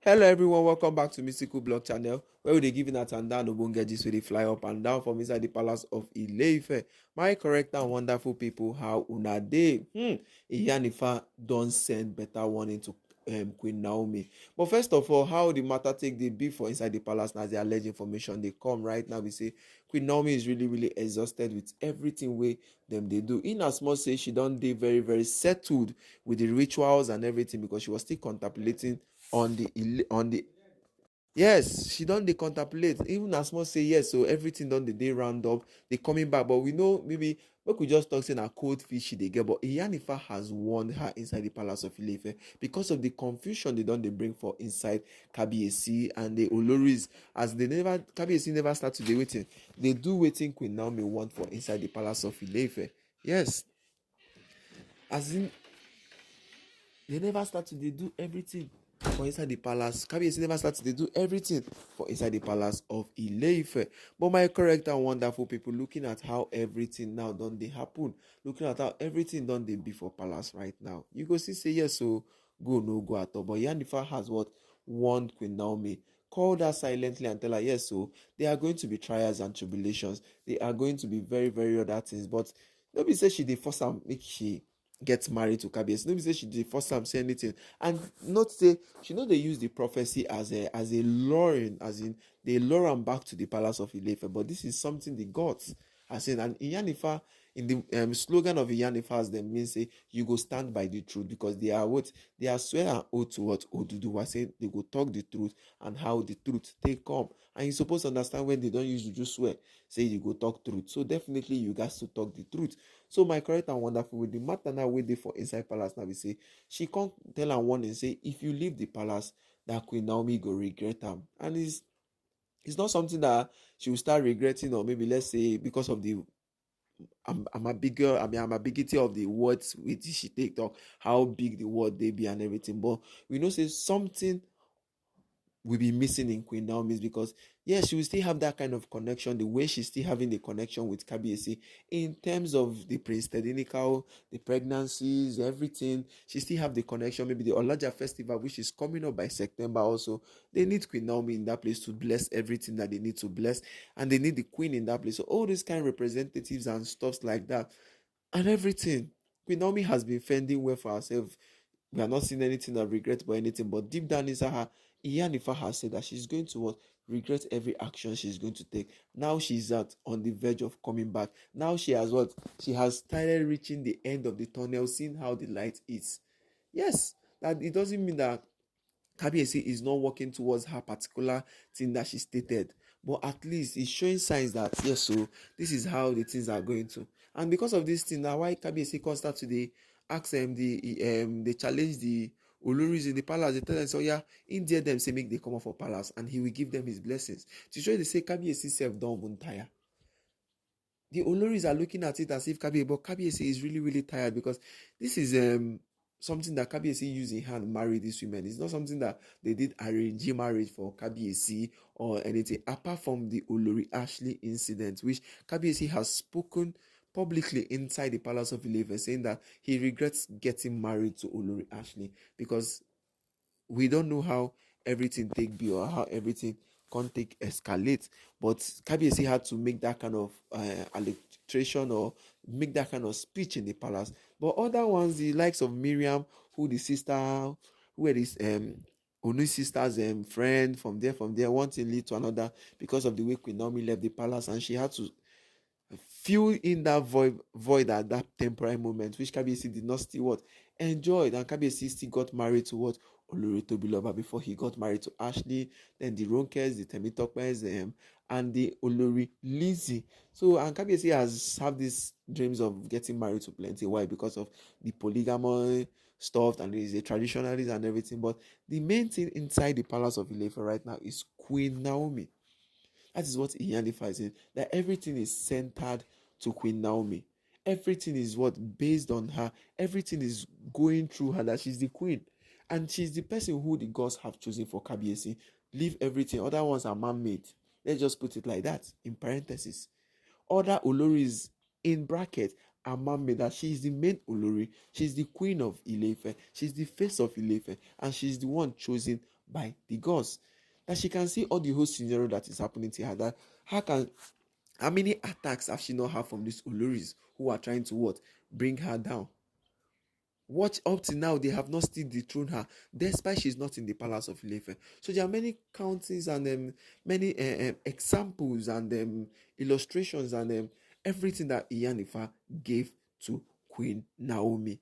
Hello everyone, welcome back to Mystical Blog channel where we dey give that and down ogbonge gist wey dey fly up and down from inside the palace of Ile-Ife. My correct and wonderful people, how una dey? Iyanifa don send better warning to Queen Naomi. But first of all, how the matter take dey be for inside the palace na as the alleged information dey come right now. We say Queen Naomi is really exhausted with everything wey dem dey do. In as much say she don dey very settled with the rituals and everything because she was still contemplating on the yes, she don dey contemplate even as much say yes, so everything don dey round up, they coming back. But we know maybe make we just talk say na cold fish she dey get. But Iyanifa has warned her inside the palace of Ile-Ife because of the confusion they don dey bring for inside Kabiyesi and the Oloris, as they never Kabiyesi never start to dey waiting. They do waiting Queen Naomi want for inside the palace of Ile-Ife. Yes, as in they never start to dey do everything for inside the palace. Kabiyesi never start to dey do everything for inside the palace of Ile-Ife. But my correct and wonderful people, looking at how everything now don dey happen, looking at how everything don dey be for palace right now, you go see say yes, so go no go at all. But Iyanifa has what warned Queen Naomi, called her silently and tell her yes, so there are going to be trials and tribulations. They are going to be very other things. But no be say she dey force am make she get married to Kabiyesi. No be say she dey force am say anything. And not say she no dey use the prophecy as a luring, as in they lure am back to the palace of Ile-Ife. But this is something the gods are saying. And Iyanifa, in the slogan of Iyanifa, as them means say you go stand by the truth, because they are what they are swear and oath to what Oduduwa saying they go talk the truth and how the truth take come. And you supposed to understand when they don't use to just swear, say you go talk truth. So definitely you guys to talk the truth. So my correct and wonderful, with the matter now wey dey for inside palace now, we say she can't tell am warning say if you leave the palace, that Queen Naomi go regret am. And it's not something that she will start regretting, or maybe let's say because of the ambiguity of the words which she take talk, how big the word they be and everything. But we know say something will be missing in Queen Naomi's, because yes, she will still have that kind of connection, the way she's still having the connection with Kabiyesi in terms of the priestedinical, the pregnancies, everything. She still have the connection. Maybe the Olaja festival, which is coming up by September also, they need Queen Naomi in that place to bless everything that they need to bless, and they need the queen in that place. So all these kind of representatives and stuffs like that and everything, Queen Naomi has been fending well for herself. We are not seeing anything of regret or anything, but deep down inside her, Iyanifa has said that she's going to what? Regret every action she's going to take. Now she's on the verge of coming back. Now she has what? She has started reaching the end of the tunnel, seeing how the light is. Yes, that it doesn't mean that Kabiyesi is not working towards her particular thing that she stated, but at least it's showing signs that yes, so this is how the things are going to. And because of this thing, now why Kabiyesi can start today ask them they challenge the Oloris in the palace. They tell them, so yeah, in there them say make they come up for palace and he will give them his blessings. To show they say Kabiyesi self don't even tire. The Oloris are looking at it as if Kabiyesi is really tired, because this is something that Kabiyesi used in hand marry these women. It's not something that they did arrange marriage for Kabiyesi or anything, apart from the Olori Ashley incident, which Kabiyesi has spoken publicly inside the palace of Ile-Ife, saying that he regrets getting married to Olori Ashley, because we don't know how everything take be or how everything can't take escalate. But Kabiyesi had to make that kind of alliteration or make that kind of speech in the palace. But other ones, the likes of Miriam, who the sister, who were this Oonis sister's friend, from there, one thing lead to another because of the way Queen Naomi left the palace, and she had to fill in that void at that temporary moment, which Kabiyesi did not still what enjoyed. And Kabiyesi still got married to what Olori Tobiloba before he got married to Ashley, then the Ronkes, the Temitokpes, and the Olori Lizzie. So, and Kabiyesi has have these dreams of getting married to plenty. Why? Because of the polygamy stuff, and he's a traditionalist and everything. But the main thing inside the palace of Ile-Ife right now is Queen Naomi. That is what Iyanifa is saying, that everything is centered to Queen Naomi. Everything is what based on her. Everything is going through her, that she's the queen. And she's the person who the gods have chosen for Kabiyesi. Leave everything. Other ones are man-made. Let's just put it like that, in parentheses. Other Oloris, in bracket, are man-made, that she is the main Olori. She's the queen of Ile-Ife. She's the face of Ile-Ife. And she's the one chosen by the gods. That she can see all the whole scenario that is happening to her. That how many attacks have she not had from these Oloris who are trying to what? Bring her down. Watch up to now, they have not still dethroned her, despite she's not in the palace of Ile-Ife. So there are many countings and many examples and illustrations and everything that Iyanifa gave to Queen Naomi.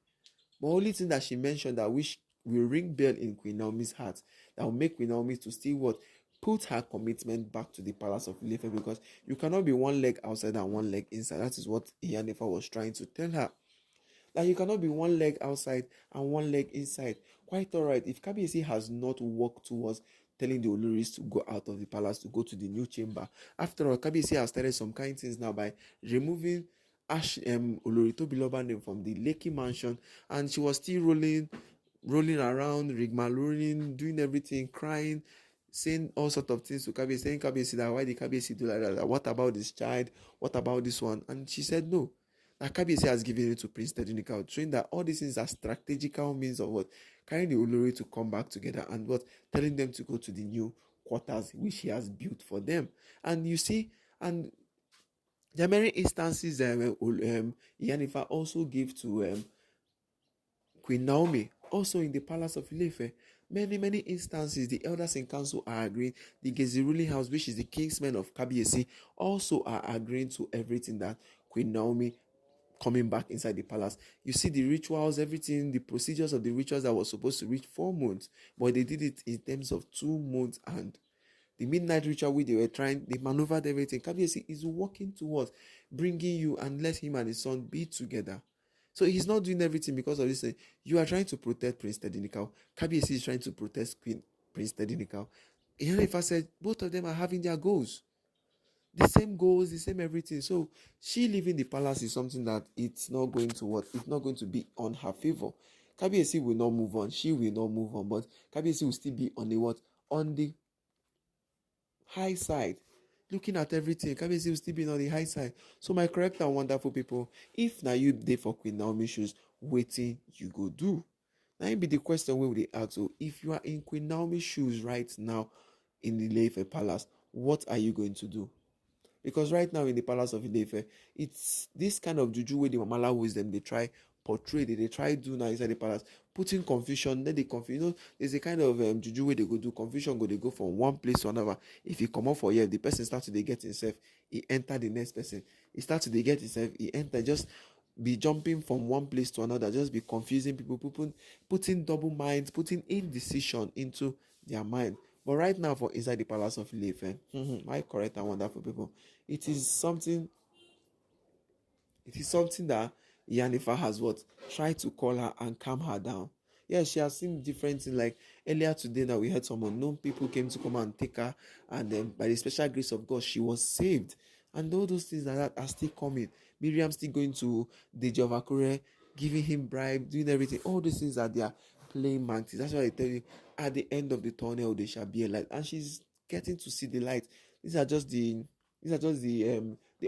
But only thing that she mentioned that which will ring bell in Queen Naomi's heart, that will make Queen Naomi to still what? Put her commitment back to the palace of Ile-Ife, because you cannot be one leg outside and one leg inside. That is what Iyanifa was trying to tell her. That you cannot be one leg outside and one leg inside. Quite alright. If Kabiyesi has not worked towards telling the Oloris to go out of the palace, to go to the new chamber. After all, Kabiyesi has started some kind things now by removing Olori Tobiloba name from the Lekki mansion, and she was still rolling around, rigmaroling, doing everything, crying, saying all sorts of things to Kabiyesi, saying Kabiyesi that why did Kabiyesi do like that? What about this child? What about this one? And she said no. That Kabiyesi has given it to Prince Tedinika, showing that all these things are strategical means of what? Carrying the Olori to come back together and what? Telling them to go to the new quarters which he has built for them. And you see, and there are many instances Iyanifa also gave to Queen Naomi, also in the palace of Ile-Ife. Many instances, the elders in council are agreeing. The Gezi ruling house, which is the kingsmen of Kabiyesi, also are agreeing to everything that Queen Naomi coming back inside the palace. You see the rituals, everything, the procedures of the rituals that was supposed to reach 4 months, but they did it in terms of 2 months. And the midnight ritual where they maneuvered everything. Kabiyesi is working towards bringing you and let him and his son be together. So he's not doing everything because of this thing. You are trying to protect Prince Tedinikau. Kabiyesi is trying to protect Queen Prince Tedinikau. Iyanifa said both of them are having their goals. The same goals, the same everything. So she leaving the palace is something that it's not going to what? It's not going to be on her favor. Kabiyesi will not move on. She will not move on. But Kabiyesi will still be on the what? On the high side. Looking at everything, Kabiyesi will still be on the high side. So my correct and wonderful people, if now you dey for Queen Naomi shoes, waiting you go do. Now it be the question we will ask. So if you are in Queen Naomi shoes right now in the Ile-Ife palace, what are you going to do? Because right now in the palace of Ile-Ife, it's this kind of juju where the Mamala wisdom they try portray, they try do now inside the palace, putting confusion, then they confuse. You know, there's a kind of juju where they go do confusion, they go from one place to another. If he come out for here, the person starts to they get himself, he enter the next person. He starts to they get himself, he enter, just be jumping from one place to another, just be confusing people, putting double minds, putting indecision into their mind. But right now, for inside the palace of Ile-Ife, my correct and wonderful people, it is something that Iyanifa has what tried to call her and calm her down. Yeah, she has seen different things. Like earlier today, now we had some unknown people came to come and take her, and then by the special grace of God, she was saved. And all those things like that are still coming. Miriam still going to Deji of Akure, giving him bribe, doing everything. All these things are there playing mantis. That's why I tell you, at the end of the tunnel, there shall be a light, and she's getting to see the light. These are just the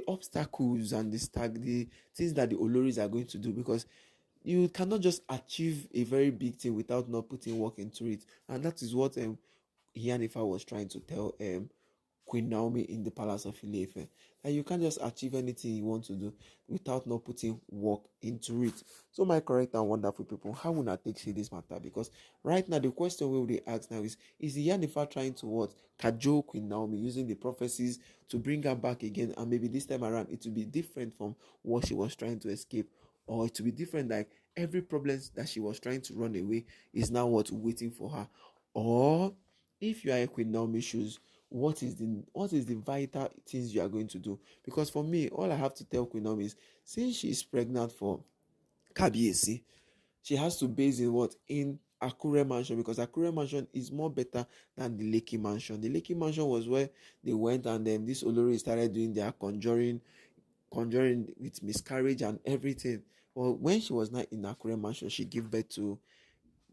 obstacles and the things that the Oloris are going to do, because you cannot just achieve a very big thing without not putting work into it. And that is what Iyanifa was trying to tell Queen Naomi in the palace of Ile-Ife. And you can't just achieve anything you want to do without not putting work into it. So my correct and wonderful people, how will I take see this matter? Because right now the question we will ask now is Iyanifa trying to what? Cajole Queen Naomi using the prophecies to bring her back again, and maybe this time around it will be different from what she was trying to escape, or it will be different, like every problem that she was trying to run away is now what waiting for her. Or if you are a Queen Naomi shoes, what is the vital things you are going to do? Because for me, all I have to tell Queen Naomi is, since she is pregnant for Kabiyesi, she has to base in what? In Akure mansion, because Akure mansion is more better than the Lekki mansion. The Lekki mansion was where they went, and then this Olori started doing their conjuring with miscarriage and everything. Well, when she was not in Akure mansion, she gave birth to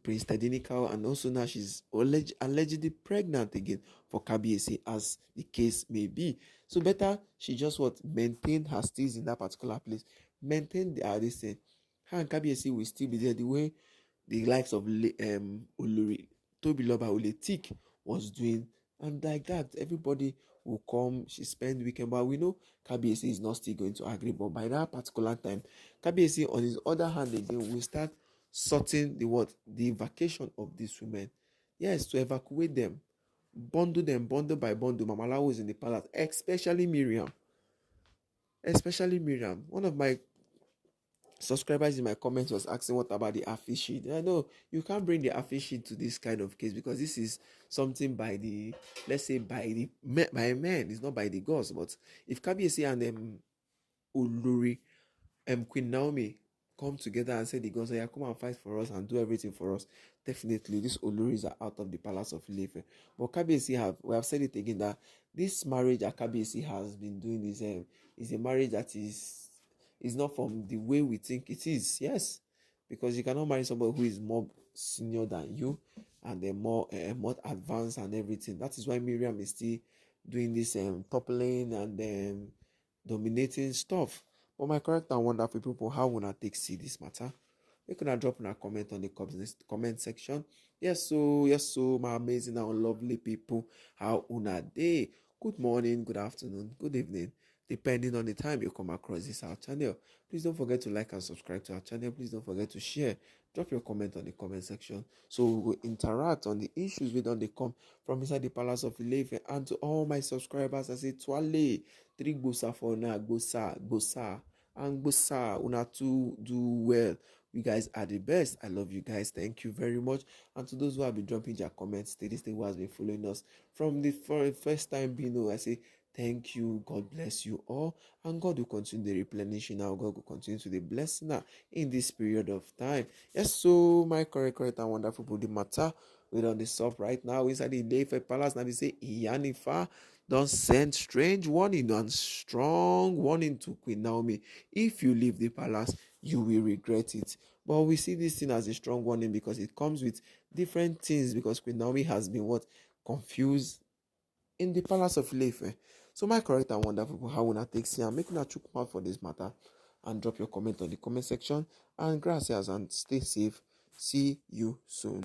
Prince Tedinikau, and also now she's allegedly pregnant again for Kabiyesi, as the case may be. So better she just what? Maintain her stays in that particular place. Maintain this thing. Her and Kabiyesi will still be there the way the likes of Olori Tobiloba Oletik was doing. And like that, everybody will come. She spend weekend, but we know Kabiyesi is not still going to agree. But by that particular time, Kabiyesi, on his other hand, again, will start sorting the vacation of these women. Yes, to evacuate them, bundle by bundle. Mama Lawa was in the palace, especially Miriam. One of my subscribers in my comments was asking what about the Afi sheet. I know you can't bring the Afi sheet to this kind of case because this is something by the, let's say, by men. It's not by the gods. But if Kabiyesi and Olori Queen Naomi come together and say the gods, yeah, come and fight for us and do everything for us, definitely these Oloris are out of the palace of Ile-Ife. But Kabiyesi we have said it again that this marriage that Kabiyesi has been doing is a marriage that is not from the way we think it is. Yes, because you cannot marry somebody who is more senior than you and they're more advanced and everything. That is why Miriam is still doing this toppling and dominating stuff. But my correct and wonderful people, how una take see this matter? You can drop in a comment on the comment section. Yes, so my amazing and lovely people, how una day? Good morning, good afternoon, good evening, depending on the time you come across this our channel. Please don't forget to like and subscribe to our channel. Please don't forget to share. Drop your comment on the comment section so we will interact on the issues we don't come from inside the palace of Ile-Ife. And to all my subscribers, I say twale, three gbosa for una, gbosa, and gbosa, una to do well. You guys are the best. I love you guys. Thank you very much. And to those who have been dropping their comments, steady who has been following us from the first time, I say thank you. God bless you all. And God will continue the replenishing now. God will continue to the blessing now in this period of time. Yes, so my correct and wonderful body matter. We're on the sub right now inside the Ile-Ife Palace. Now they say Iyanifa don't send strange warning and strong warning to Queen Naomi. If you leave the palace, you will regret it. But we see this thing as a strong warning because it comes with different things, because Queen Naomi has been confused in the palace of Ile-Ife. So my correct and wonderful people, how una take see and make una chook mouth for this matter and drop your comment on the comment section. And gracias and stay safe. See you soon.